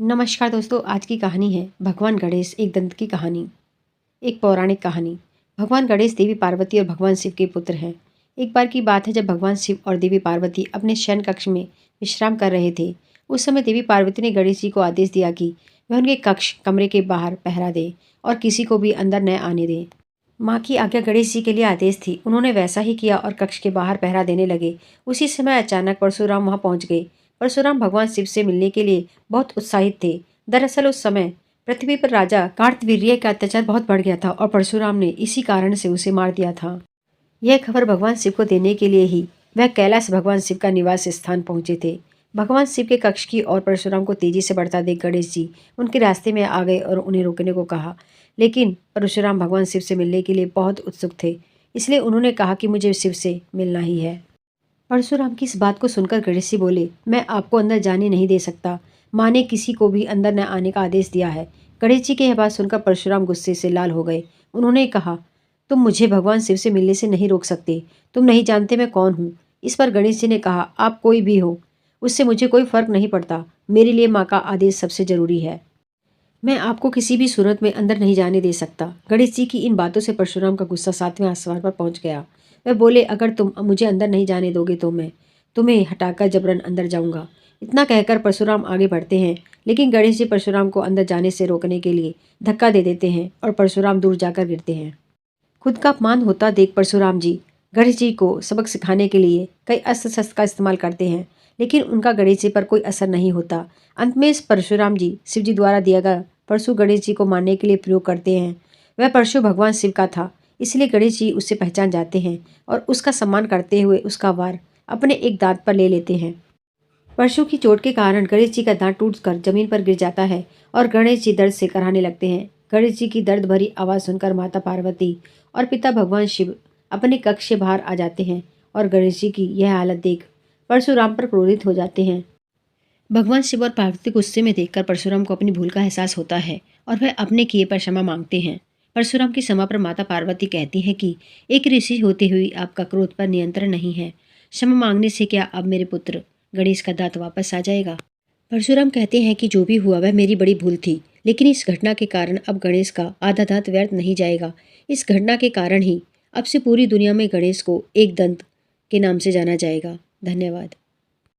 नमस्कार दोस्तों, आज की कहानी है भगवान गणेश एक दंत की कहानी। एक पौराणिक कहानी। भगवान गणेश देवी पार्वती और भगवान शिव के पुत्र हैं। एक बार की बात है जब भगवान शिव और देवी पार्वती अपने शयन कक्ष में विश्राम कर रहे थे। उस समय देवी पार्वती ने गणेश जी को आदेश दिया कि वह उनके कमरे के बाहर पहरा दें और किसी को भी अंदर न आने दें। माँ की आज्ञा गणेश जी के लिए आदेश थी। उन्होंने वैसा ही किया और कक्ष के बाहर पहरा देने लगे। उसी समय अचानक परशुराम वहां पहुंच गए। परशुराम भगवान शिव से मिलने के लिए बहुत उत्साहित थे। दरअसल उस समय पृथ्वी पर राजा कार्तवीर्य का अत्याचार बहुत बढ़ गया था और परशुराम ने इसी कारण से उसे मार दिया था। यह खबर भगवान शिव को देने के लिए ही वह कैलाश भगवान शिव का निवास स्थान पहुंचे थे। भगवान शिव के कक्ष की और परशुराम को तेजी से बढ़ता देख गणेश जी उनके रास्ते में आ गए और उन्हें रोकने को कहा, लेकिन परशुराम भगवान शिव से मिलने के लिए बहुत उत्सुक थे। इसलिए उन्होंने कहा कि मुझे शिव से मिलना ही है। परशुराम की इस बात को सुनकर गणेश जी बोले, मैं आपको अंदर जाने नहीं दे सकता। माँ ने किसी को भी अंदर न आने का आदेश दिया है। गणेश जी की यह बात सुनकर परशुराम गुस्से से लाल हो गए। उन्होंने कहा, तुम मुझे भगवान शिव से मिलने से नहीं रोक सकते। तुम नहीं जानते मैं कौन हूँ। इस पर गणेश जी ने कहा, आप कोई भी हो, उससे मुझे कोई फर्क नहीं पड़ता। मेरे लिए माँ का आदेश सबसे जरूरी है। मैं आपको किसी भी सूरत में अंदर नहीं जाने दे सकता। गणेश जी की इन बातों से परशुराम का गुस्सा 7वें आसमान पर पहुंच गया। वह बोले, अगर तुम मुझे अंदर नहीं जाने दोगे तो मैं तुम्हें हटाकर जबरन अंदर जाऊंगा। इतना कहकर परशुराम आगे बढ़ते हैं, लेकिन गणेश जी परशुराम को अंदर जाने से रोकने के लिए धक्का दे देते हैं और परशुराम दूर जाकर गिरते हैं। खुद का अपमान होता देख परशुराम जी गणेश जी को सबक सिखाने के लिए कई अस्त्र शस्त्र का इस्तेमाल करते हैं, लेकिन उनका गणेश जी पर कोई असर नहीं होता। अंत में इस परशुराम जी शिव जी द्वारा दिया गया परशु गणेश जी को मारने के लिए प्रयोग करते हैं। वह परशु भगवान शिव का था, इसलिए गणेश जी उससे पहचान जाते हैं और उसका सम्मान करते हुए उसका वार अपने एक दांत पर ले लेते हैं। परशु की चोट के कारण गणेश जी का दांत टूटकर जमीन पर गिर जाता है और गणेश जी दर्द से कराहने लगते हैं। गणेश जी की दर्द भरी आवाज सुनकर माता पार्वती और पिता भगवान शिव अपने कक्ष से बाहर आ जाते हैं और गणेश जी की यह हालत देख परशुराम पर क्रोधित हो जाते हैं। भगवान शिव और पार्वती को गुस्से में देखकर परशुराम को अपनी भूल का एहसास होता है और वह अपने किए पर क्षमा मांगते हैं। परशुराम की क्षमा पर माता पार्वती कहती है कि एक ऋषि होते हुए आपका क्रोध पर नियंत्रण नहीं है। क्षमा मांगने से क्या अब मेरे पुत्र गणेश का दांत वापस आ जाएगा? परशुराम कहते हैं कि जो भी हुआ वह मेरी बड़ी भूल थी, लेकिन इस घटना के कारण अब गणेश का आधा दांत व्यर्थ नहीं जाएगा। इस घटना के कारण ही अब से पूरी दुनिया में गणेश को एक दंत के नाम से जाना जाएगा। धन्यवाद।